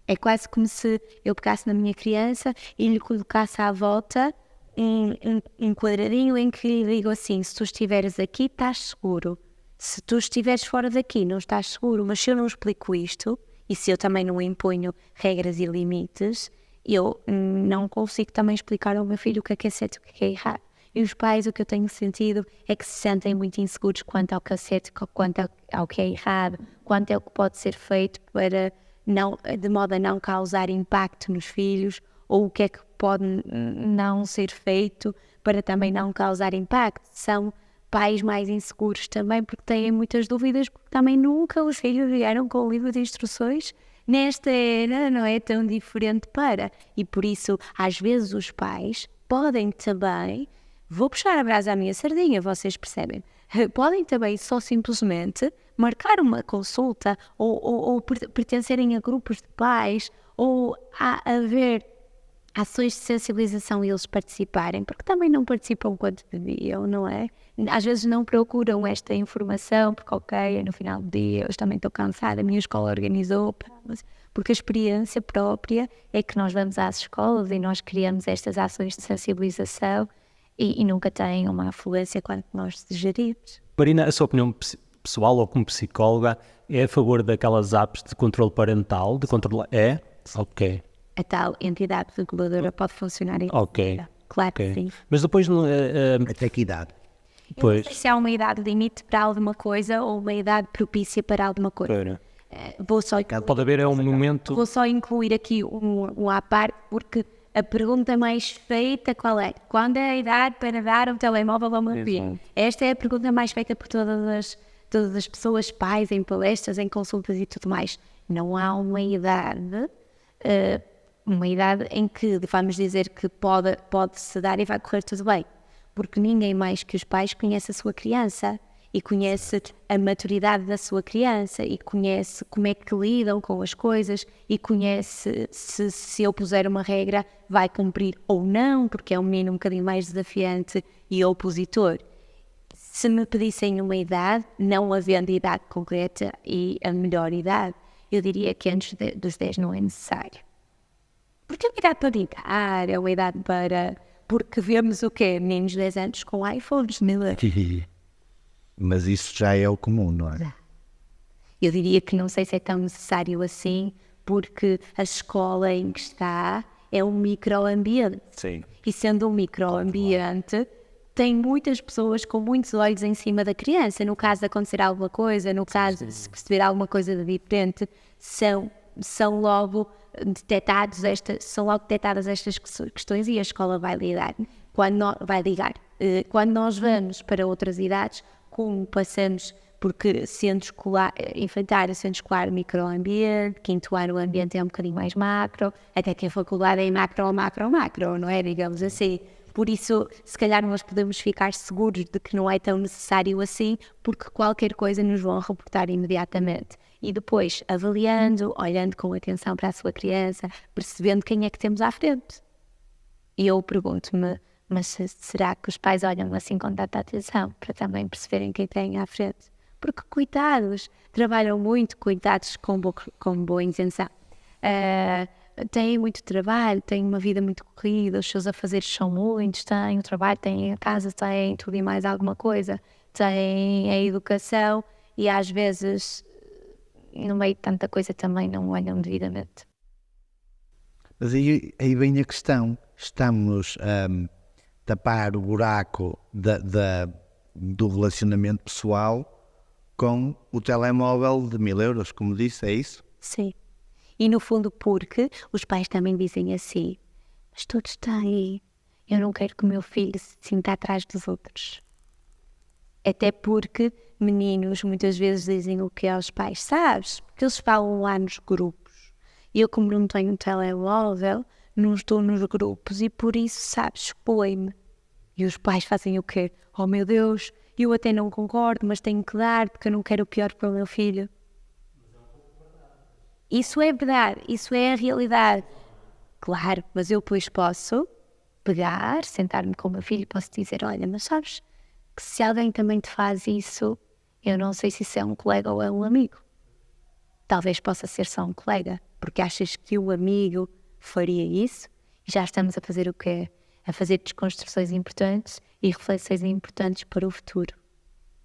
É quase como se eu pegasse na minha criança e lhe colocasse à volta um quadradinho em que lhe digo assim, se tu estiveres aqui, estás seguro. Se tu estiveres fora daqui, não estás seguro. Mas se eu não explico isto, e se eu também não imponho regras e limites, eu não consigo também explicar ao meu filho o que é certo e o que é errado. E os pais, o que eu tenho sentido é que se sentem muito inseguros quanto ao que é certo, quanto ao que é errado, quanto é o que pode ser feito para... de modo a não causar impacto nos filhos, ou o que é que pode não ser feito para também não causar impacto. São pais mais inseguros também porque têm muitas dúvidas, porque também nunca os filhos vieram com o livro de instruções nesta era, não é tão diferente para. E por isso, às vezes os pais podem também, vou puxar a brasa à minha sardinha, vocês percebem, podem também só simplesmente marcar uma consulta ou pertencerem a grupos de pais ou haver ações de sensibilização e eles participarem, porque também não participam quanto deviam, não é? Às vezes não procuram esta informação porque, ok, no final do dia eu também estou cansada, a minha escola organizou, porque a experiência própria é que nós vamos às escolas e nós criamos estas ações de sensibilização e nunca têm uma afluência quanto nós desejaríamos. Marina, a sua opinião pessoal ou como psicóloga é a favor daquelas apps de controle parental? De controle... É? Ok. A tal entidade reguladora pode funcionar em Ok. Claro que sim. Mas depois... Até que idade? Eu não sei se há uma idade limite para alguma coisa ou uma idade propícia para alguma coisa. Pode haver um momento... Vou só incluir aqui um à parte, porque a pergunta mais feita qual é? Quando é a idade para dar um telemóvel a uma filha? Esta é a pergunta mais feita por todas as pessoas, pais, em palestras, em consultas e tudo mais. Não há uma idade em que vamos dizer que pode-se dar e vai correr tudo bem. Porque ninguém mais que os pais conhece a sua criança e conhece a maturidade da sua criança e conhece como é que lidam com as coisas e conhece se eu puser uma regra vai cumprir ou não, porque é um menino um bocadinho mais desafiante e opositor. Se me pedissem uma idade, não havendo idade concreta e a melhor idade, eu diria que antes dos 10 não é necessário. Porque é uma idade para brincar, é uma idade para... Porque vemos o quê? Meninos de 10 anos com iPhones, Miller. Mas isso já é o comum, não é? Eu diria que não sei se é tão necessário assim, porque a escola em que está é um microambiente. Sim. E sendo um microambiente, tem muitas pessoas com muitos olhos em cima da criança. No caso de acontecer alguma coisa, no caso de se perceber alguma coisa de diferente, são logo detectadas estas questões e a escola vai ligar. Quando nós vamos para outras idades, como passamos porque centro escolar, enfrentar o centro escolar microambiente, quinto ano o ambiente é um bocadinho mais macro, até que a faculdade é macro, não é? Digamos assim. Por isso, se calhar nós podemos ficar seguros de que não é tão necessário assim, porque qualquer coisa nos vão reportar imediatamente. E depois, avaliando, olhando com atenção para a sua criança, percebendo quem é que temos à frente. E eu pergunto-me, mas será que os pais olham assim com tanta atenção para também perceberem quem tem à frente? Porque, coitados, trabalham muito, coitados com boa intenção. Têm muito trabalho, têm uma vida muito corrida, os seus afazeres são muitos, têm o trabalho, têm a casa, têm tudo e mais alguma coisa, têm a educação e às vezes, no meio de tanta coisa, também não olham devidamente. Mas aí vem a questão, estamos a tapar o buraco do relacionamento pessoal com o telemóvel de 1000 euros, como disse, é isso? Sim. E no fundo porque os pais também dizem assim, mas todos têm, eu não quero que o meu filho se sinta atrás dos outros. Até porque meninos muitas vezes dizem o que aos pais, sabes? Porque eles falam lá nos grupos. E eu, como não tenho um telemóvel, não estou nos grupos e por isso, sabes, expõe-me. E os pais fazem o quê? Oh meu Deus, eu até não concordo, mas tenho que dar porque eu não quero o pior para o meu filho. Isso é verdade, isso é a realidade. Claro, mas eu depois posso pegar, sentar-me com o meu filho e posso dizer, olha, mas sabes que se alguém também te faz isso, eu não sei se isso é um colega ou é um amigo. Talvez possa ser só um colega, porque achas que o amigo faria isso? E já estamos a fazer o quê? A fazer desconstruções importantes e reflexões importantes para o futuro.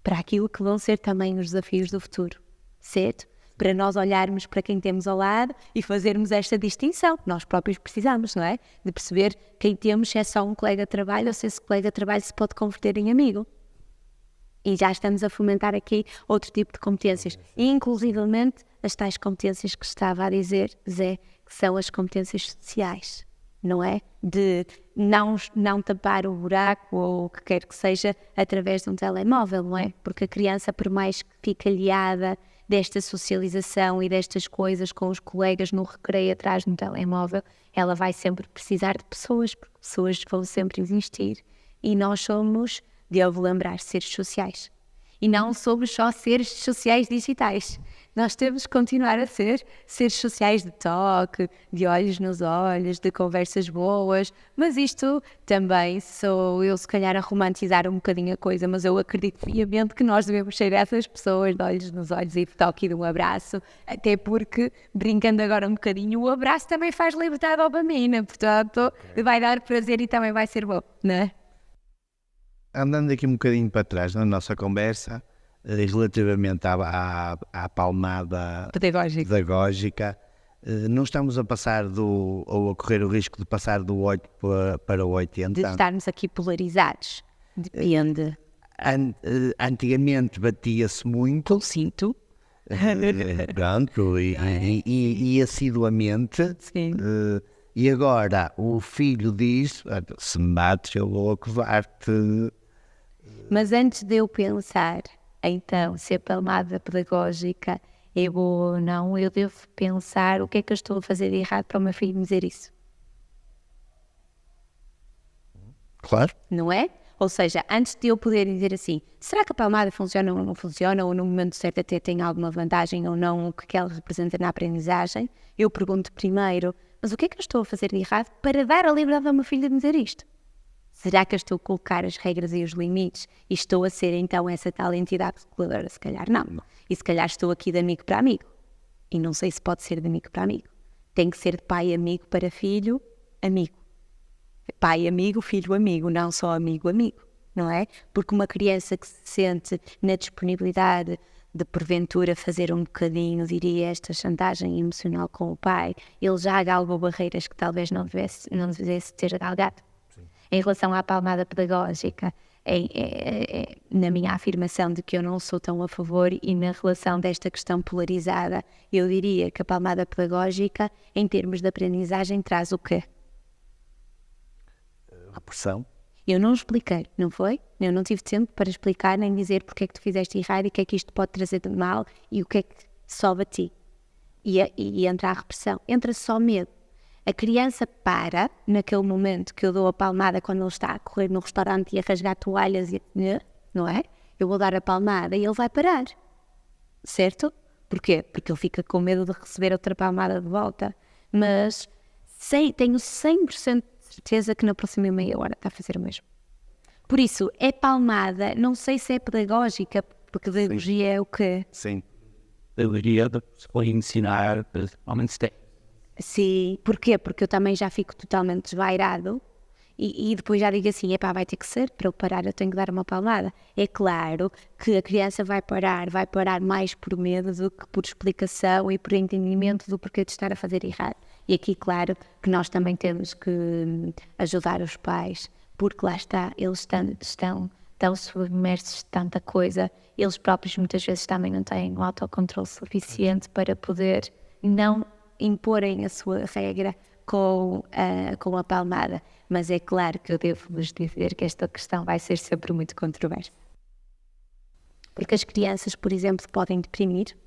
Para aquilo que vão ser também os desafios do futuro, certo? Para nós olharmos para quem temos ao lado e fazermos esta distinção. Nós próprios precisamos, não é? De perceber quem temos, se é só um colega de trabalho ou se esse colega de trabalho se pode converter em amigo. E já estamos a fomentar aqui outro tipo de competências. E, inclusivamente, as tais competências que estava a dizer, Zé, que são as competências sociais, não é? De não tapar o buraco ou o que quer que seja através de um telemóvel, não é? Porque a criança, por mais que fique aliada desta socialização e destas coisas com os colegas no recreio atrás de um telemóvel, ela vai sempre precisar de pessoas, porque pessoas vão sempre existir e nós somos, devo lembrar, seres sociais. E não somos só seres sociais digitais. Nós temos que continuar a ser seres sociais de toque, de olhos nos olhos, de conversas boas, mas isto também sou eu se calhar a romantizar um bocadinho a coisa, mas eu acredito fiamente que nós devemos ser essas pessoas de olhos nos olhos e de toque e de um abraço, até porque, brincando agora um bocadinho, o abraço também faz libertar a dopamina, portanto vai dar prazer e também vai ser bom, não é? Andando aqui um bocadinho para trás na nossa conversa, relativamente à palmada pedagógica, não estamos a passar ou a correr o risco de passar do 8 para o 80? De estarmos aqui polarizados. Depende. Antigamente batia-se muito. Eu sinto. Pronto, e assiduamente. Sim. E agora o filho diz, se me bates eu vou acusar-te. Mas antes de eu pensar, então, se a palmada pedagógica é boa ou não, eu devo pensar o que é que eu estou a fazer de errado para o meu filho me dizer isso. Claro. Não é? Ou seja, antes de eu poder dizer assim, será que a palmada funciona ou não funciona, ou no momento certo até tem alguma vantagem ou não, o que ela representa na aprendizagem, eu pergunto primeiro, mas o que é que eu estou a fazer de errado para dar a liberdade ao meu filho de me dizer isto? Será que eu estou a colocar as regras e os limites e estou a ser então essa tal entidade reguladora? Se calhar não. E se calhar estou aqui de amigo para amigo. E não sei se pode ser de amigo para amigo. Tem que ser de pai amigo para filho, amigo. Pai amigo, filho amigo, não só amigo amigo, não é? Porque uma criança que se sente na disponibilidade de porventura fazer um bocadinho, diria, esta chantagem emocional com o pai, ele já galgou barreiras que talvez não devesse ter galgado. Em relação à palmada pedagógica, na minha afirmação de que eu não sou tão a favor e na relação desta questão polarizada, eu diria que a palmada pedagógica, em termos de aprendizagem, traz o quê? A pressão. Eu não expliquei, não foi? Eu não tive tempo para explicar nem dizer porque é que tu fizeste errado e o que é que isto pode trazer de mal e o que é que sobe a ti. E entra a repressão, entra só medo. A criança para, naquele momento que eu dou a palmada quando ele está a correr no restaurante e a rasgar toalhas, não é? Eu vou dar a palmada e ele vai parar, certo? Porquê? Porque ele fica com medo de receber outra palmada de volta. Mas tenho 100% de certeza que na próxima meia hora está a fazer o mesmo. Por isso, é palmada, não sei se é pedagógica, porque pedagogia é o quê? Sim. Deveria ensinar, principalmente técnicas. Sim, porquê? Porque eu também já fico totalmente desvairado e depois já digo assim, vai ter que ser, para eu parar eu tenho que dar uma palmada. É claro que a criança vai parar mais por medo do que por explicação e por entendimento do porquê de estar a fazer errado. E aqui, claro, que nós também temos que ajudar os pais, porque lá está, eles estão tão submersos de tanta coisa, eles próprios muitas vezes também não têm o autocontrole suficiente para poder não imporem a sua regra com a palmada. Mas é claro que eu devo-vos dizer que esta questão vai ser sempre muito controversa. Porque as crianças, por exemplo, podem deprimir.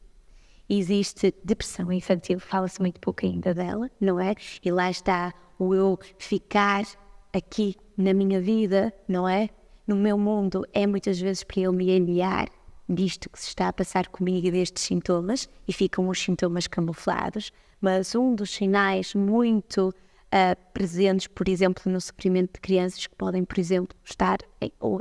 Existe depressão infantil, fala-se muito pouco ainda dela, não é? E lá está o eu ficar aqui na minha vida, não é? No meu mundo, é muitas vezes para eu me aliar disto que se está a passar comigo e destes sintomas, e ficam os sintomas camuflados, mas um dos sinais muito presentes, por exemplo, no sofrimento de crianças que podem, por exemplo, estar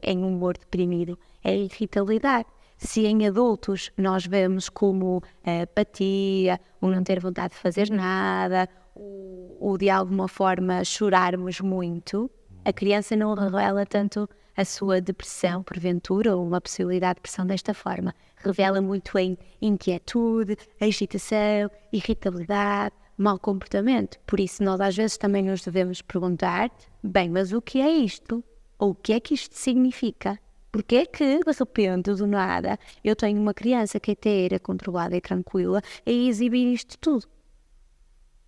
em humor deprimido, é a irritabilidade. Se em adultos nós vemos como apatia, o não ter vontade de fazer nada, ou de alguma forma chorarmos muito, a criança não revela tanto a sua depressão, porventura, ou uma possibilidade de depressão desta forma. Revela muito em inquietude, agitação, irritabilidade, mau comportamento. Por isso, nós às vezes também nos devemos perguntar, bem, mas o que é isto? Ou o que é que isto significa? Porque é que, de repente, do nada, eu tenho uma criança que até era controlada e tranquila a exibir isto tudo?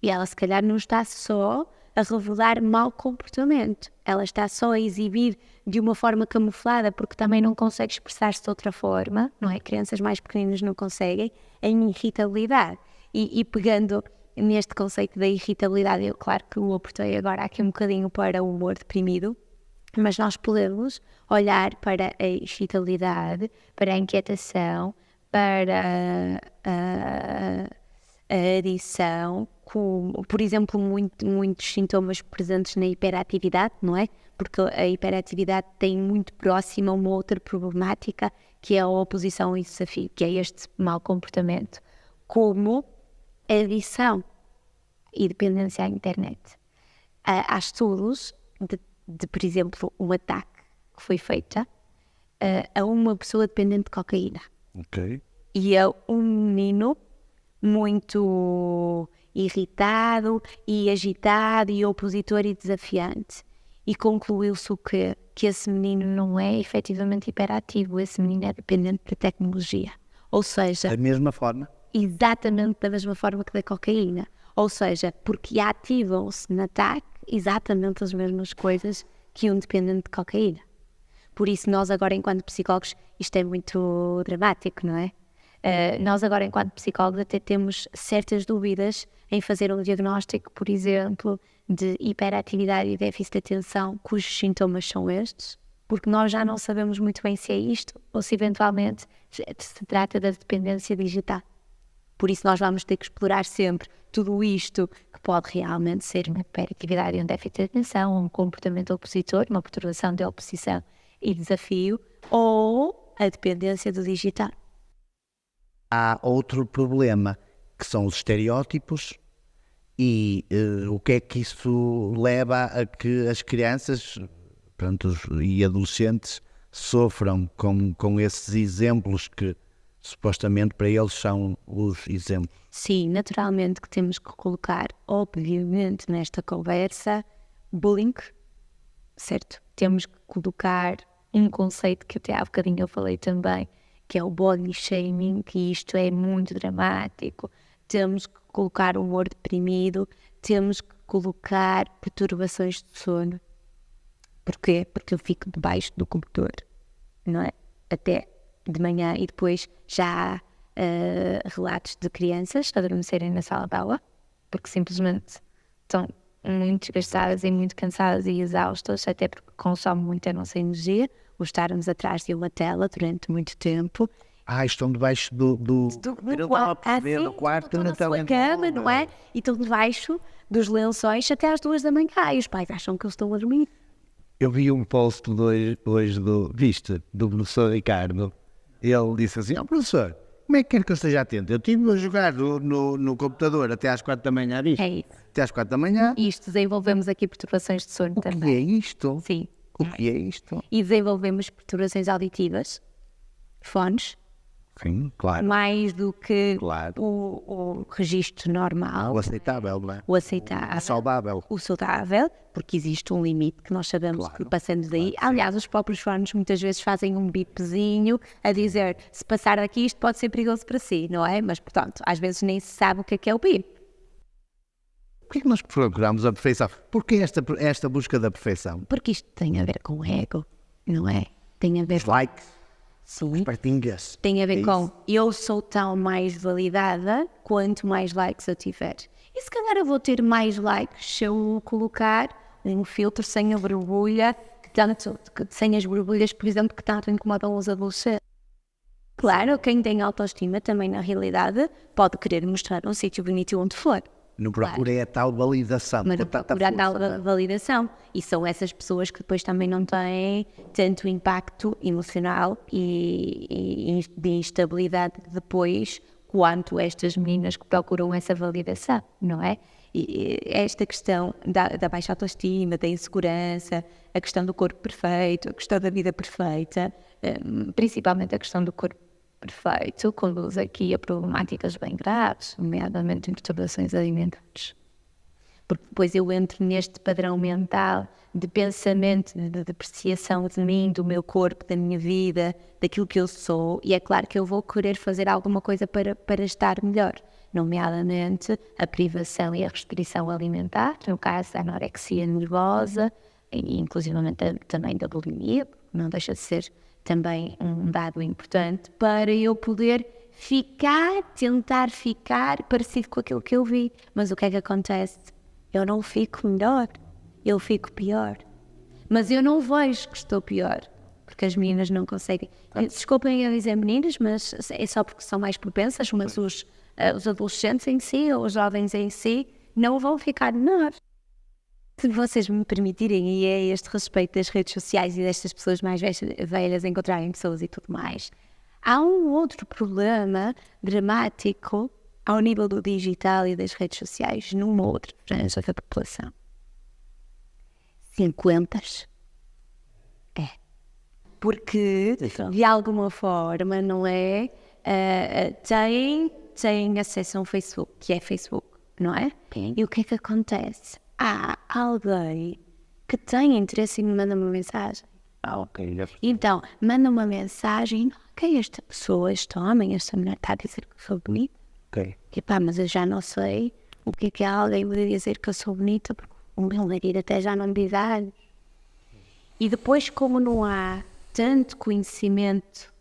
E ela, se calhar, não está só a revelar mau comportamento. Ela está só a exibir de uma forma camuflada, porque também não consegue expressar-se de outra forma, não é? Crianças mais pequeninas não conseguem, em irritabilidade. E pegando neste conceito da irritabilidade, eu claro que o aportei agora aqui um bocadinho para o humor deprimido, mas nós podemos olhar para a irritabilidade, para a inquietação, para a adição, com, por exemplo, muitos sintomas presentes na hiperatividade, não é? Porque a hiperatividade tem muito próxima uma outra problemática, que é a oposição e desafio, que é este mau comportamento, como a adição e dependência à internet. Há estudos de, por exemplo, um ataque que foi feito a uma pessoa dependente de cocaína. Ok. E a um menino muito irritado e agitado e opositor e desafiante. E concluiu-se o quê? Que esse menino não é efetivamente hiperativo, esse menino é dependente da tecnologia. Ou seja, Da mesma forma? exatamente da mesma forma que da cocaína. Ou seja, porque ativam-se no ataque exatamente as mesmas coisas que um dependente de cocaína. Por isso, nós agora, enquanto psicólogos, isto é muito dramático, não é? Nós agora, enquanto psicólogos, até temos certas dúvidas em fazer um diagnóstico, por exemplo, de hiperatividade e déficit de atenção, cujos sintomas são estes, porque nós já não sabemos muito bem se é isto ou se eventualmente se trata da dependência digital. Por isso nós vamos ter que explorar sempre tudo isto que pode realmente ser uma hiperatividade e um déficit de atenção, um comportamento opositor, uma perturbação de oposição e desafio, ou a dependência do digital. Há outro problema, que são os estereótipos, e o que é que isso leva a que as crianças e adolescentes sofram com esses exemplos que supostamente para eles são os exemplos. Sim, naturalmente que temos que colocar, obviamente, nesta conversa, bullying, certo? Temos que colocar um conceito que até há bocadinho eu falei também, que é o body shaming, que isto é muito dramático. Temos que colocar o humor deprimido, temos que colocar perturbações de sono, Porquê? Porque eu fico debaixo do computador, não é? Até de manhã e depois já há relatos de crianças a adormecerem na sala de aula, porque simplesmente estão muito desgastadas e muito cansadas e exaustas, até porque consomem muito a nossa energia, o estarmos atrás de uma tela durante muito tempo. Estão debaixo do quarto na sua cama, não é? E estão debaixo dos lençóis até às 2 da manhã e os pais acham que eles estão a dormir. Eu vi um post hoje do professor Ricardo. Ele disse assim, professor, como é que quer que eu esteja atento? Eu estive a jogar no computador até às 4 da manhã, viste? É isso. Até às 4 da manhã. E isto desenvolvemos aqui perturbações de sono também. O que é isto? Sim. O que é isto? E desenvolvemos perturbações auditivas, fones, Sim, claro. mais do que Claro. o registro normal. O aceitável, não é? O aceitável. O saudável. O saudável, porque existe um limite que nós sabemos Claro, que passando daí. Aliás, os próprios fones muitas vezes fazem um bipzinho a dizer se passar daqui isto pode ser perigoso para si, não é? Mas, portanto, às vezes nem se sabe o que é o bip. Porquê que nós procuramos a perfeição? Porquê esta busca da perfeição? Porque isto tem a ver com o ego, não é? Tem a ver Os likes, Sim. as partinhas. Tem a ver É com isso. eu sou tão mais validada quanto mais likes eu tiver. E se calhar eu vou ter mais likes se eu colocar um filtro sem a borbulha, sem as borbulhas, por exemplo, que tanto incomodam os adolescentes. Claro, quem tem autoestima também na realidade pode querer mostrar um sítio bonito onde for. Não procurei a tal validação. Mas com tanta procurar força, tal não é? validação. E são essas pessoas que depois também não têm tanto impacto emocional e de instabilidade depois quanto estas meninas que procuram essa validação, não é? E esta questão da baixa autoestima, da insegurança, a questão do corpo perfeito, a questão da vida perfeita, principalmente a questão do corpo perfeito, conduz aqui a problemáticas bem graves, nomeadamente em perturbações alimentares. Porque depois eu entro neste padrão mental de pensamento, de depreciação de mim, do meu corpo, da minha vida, daquilo que eu sou, e é claro que eu vou querer fazer alguma coisa para estar melhor, nomeadamente a privação e a restrição alimentar, no caso da anorexia nervosa, e inclusivamente também da bulimia, não deixa de ser também um dado importante para eu poder tentar ficar parecido com aquilo que eu vi. Mas o que é que acontece? Eu não fico melhor, eu fico pior. Mas eu não vejo que estou pior, porque as meninas não conseguem. Desculpem eu dizer meninas, mas é só porque são mais propensas, mas os adolescentes em si, ou os jovens em si, não vão ficar melhor. Se vocês me permitirem, e é este respeito das redes sociais e destas pessoas mais velhas encontrarem pessoas e tudo mais, há um outro problema dramático ao nível do digital e das redes sociais numa outra franja da população. 50. É. Porque, de alguma forma, não é? Têm acesso a um Facebook, que é Facebook, não é? Sim. E o que é que acontece? Há alguém que tem interesse em me mandar uma mensagem. Ok. Então, manda uma mensagem. Ok, esta pessoa, este homem, esta mulher está a dizer que eu sou bonita. Ok. Epá, mas eu já não sei o que é alguém me dizer que eu sou bonita, porque o meu marido até já não me diz há anos. E depois, como não há tanto conhecimento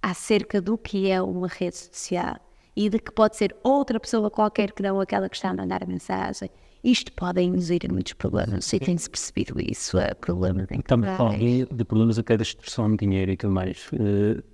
acerca do que é uma rede social e de que pode ser outra pessoa qualquer que não aquela que está a mandar a mensagem, isto pode induzir a muitos problemas, e tem-se percebido isso, problemas em Estamos a falar de problemas até da extorsão de dinheiro e tudo mais,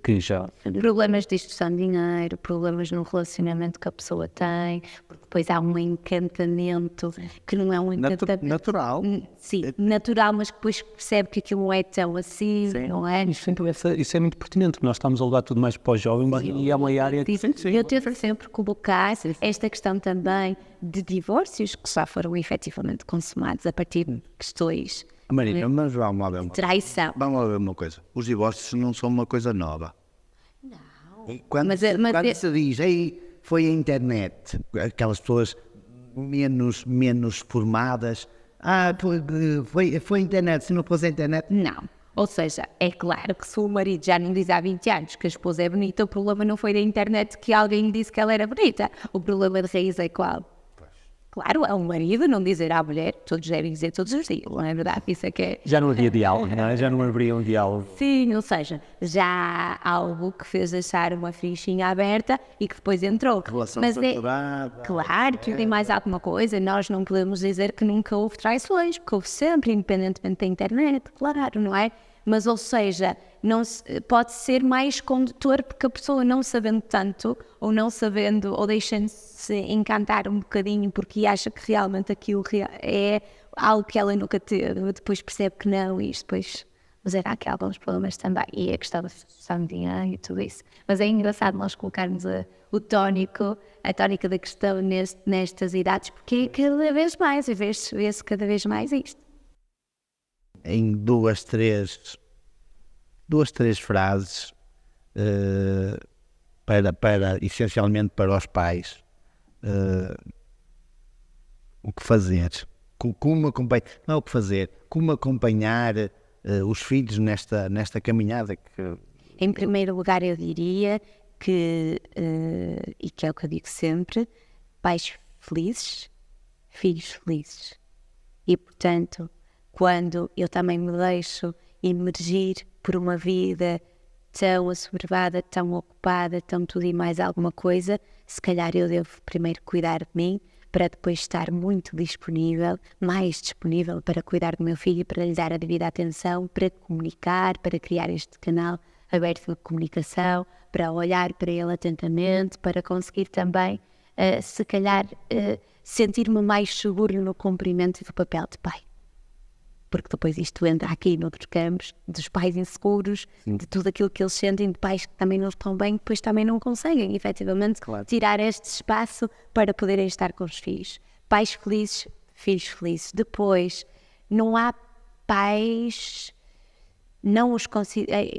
que já... Problemas de extorsão de dinheiro, problemas no relacionamento que a pessoa tem, porque depois há um encantamento que não é um encantamento... Natural. Sim, natural, mas que depois percebe que aquilo não é tão assim, não é? Isso é muito pertinente, porque nós estamos a levar tudo mais para os jovens e é uma área que... Eu tento sempre colocar esta questão também de divórcios que já foram efetivamente consumados a partir de questões Marina, mas vamos lá ver uma coisa. traição. Vamos lá ver uma coisa. Os divórcios não são uma coisa nova. Não. Quando, Mas se diz, aí foi a internet, aquelas pessoas menos formadas, foi a internet, se não fosse a internet... Não. Ou seja, é claro que se o marido já não diz há 20 anos que a esposa é bonita, o problema não foi da internet que alguém lhe disse que ela era bonita. O problema de raiz é qual? Claro, é um marido não dizer à mulher, todos devem dizer todos os dias, não é verdade? Isso é que é. Já não havia diálogo, não é? Já não haveria um diálogo. Sim, ou seja, já há algo que fez deixar uma fichinha aberta e que depois entrou. Relação Mas saturada. claro que tem mais alguma coisa, nós não podemos dizer que nunca houve traições, porque houve sempre, independentemente da internet, claro, não é? Mas, ou seja, não pode ser mais condutor, porque a pessoa não sabendo tanto, ou não sabendo, ou deixando-se encantar um bocadinho, porque acha que realmente aquilo é algo que ela nunca teve, depois percebe que não, e isto depois gera aqui alguns problemas também, e a questão da substituição de dinheiro e tudo isso. Mas é engraçado nós colocarmos a tónica da questão nestas idades, porque é cada vez mais, e vê-se cada vez mais isto. Em duas, três frases essencialmente para os pais, o que fazer, como acompanhar, não é o que fazer, como acompanhar os filhos nesta caminhada que... Em primeiro lugar, eu diria que, e que é o que eu digo sempre, pais felizes, filhos felizes. E, portanto, quando eu também me deixo imergir por uma vida tão assoberbada, tão ocupada, tão tudo e mais alguma coisa, se calhar eu devo primeiro cuidar de mim, para depois estar muito disponível, mais disponível para cuidar do meu filho, para lhe dar a devida atenção, para comunicar, para criar este canal aberto de comunicação, para olhar para ele atentamente, para conseguir também, se calhar, sentir-me mais seguro no cumprimento do papel de pai. Porque depois isto entra aqui noutros campos, dos pais inseguros, de tudo aquilo que eles sentem, de pais que também não estão bem, depois também não conseguem, efetivamente, tirar este espaço para poderem estar com os filhos. Pais felizes, filhos felizes. Depois, não há pais, não os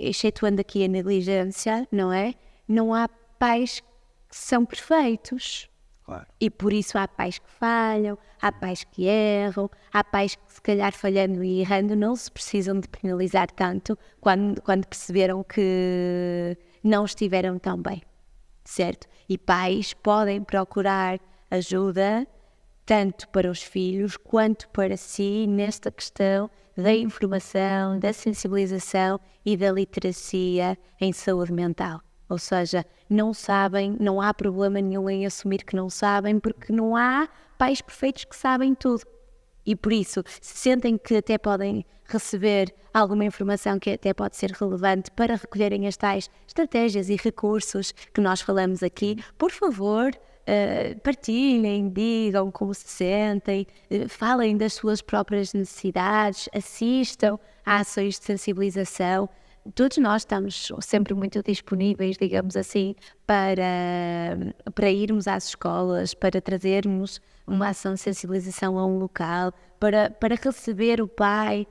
excetuando aqui a negligência, não é? Não há pais que são perfeitos. Claro. E por isso há pais que falham, há pais que erram, há pais que se calhar falhando e errando não se precisam de penalizar tanto quando perceberam que não estiveram tão bem, certo? E pais podem procurar ajuda tanto para os filhos quanto para si nesta questão da informação, da sensibilização e da literacia em saúde mental. Ou seja, não sabem, não há problema nenhum em assumir que não sabem, porque não há pais perfeitos que sabem tudo. E por isso, se sentem que até podem receber alguma informação que até pode ser relevante para recolherem as tais estratégias e recursos que nós falamos aqui, por favor, partilhem, digam como se sentem, falem das suas próprias necessidades, assistam a ações de sensibilização. Todos nós estamos sempre muito disponíveis, digamos assim, para irmos às escolas, para trazermos uma ação de sensibilização a um local, para receber o pai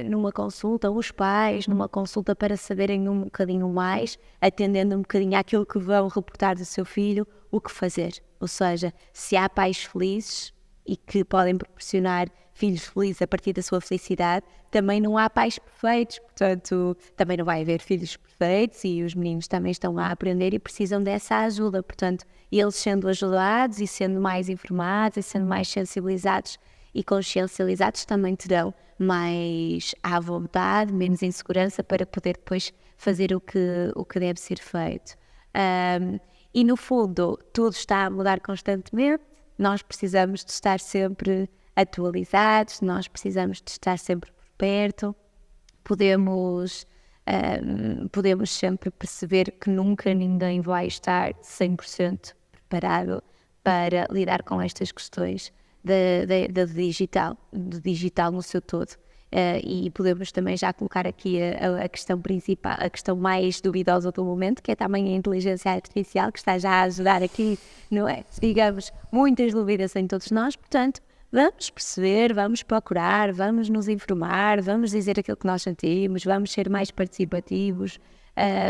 numa consulta, os pais numa consulta para saberem um bocadinho mais, atendendo um bocadinho àquilo que vão reportar do seu filho, o que fazer. Ou seja, se há pais felizes e que podem proporcionar filhos felizes a partir da sua felicidade, também não há pais perfeitos, portanto, também não vai haver filhos perfeitos e os meninos também estão a aprender e precisam dessa ajuda, portanto, eles sendo ajudados e sendo mais informados e sendo mais sensibilizados e consciencializados também terão mais à vontade, menos insegurança para poder depois fazer o que deve ser feito. E no fundo, tudo está a mudar constantemente, nós precisamos de estar sempre atualizados, nós precisamos de estar sempre por perto, podemos sempre perceber que nunca ninguém vai estar 100% preparado para lidar com estas questões do digital no seu todo. E podemos também já colocar aqui a questão principal, a questão mais duvidosa do momento, que é também a inteligência artificial, que está já a gerar aqui, não é? Digamos, muitas dúvidas em todos nós, portanto, vamos perceber, vamos procurar, vamos nos informar, vamos dizer aquilo que nós sentimos, vamos ser mais participativos,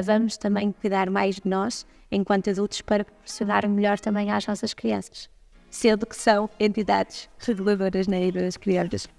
vamos também cuidar mais de nós, enquanto adultos, para proporcionar melhor também às nossas crianças, sendo que são entidades reguladoras na vida das crianças.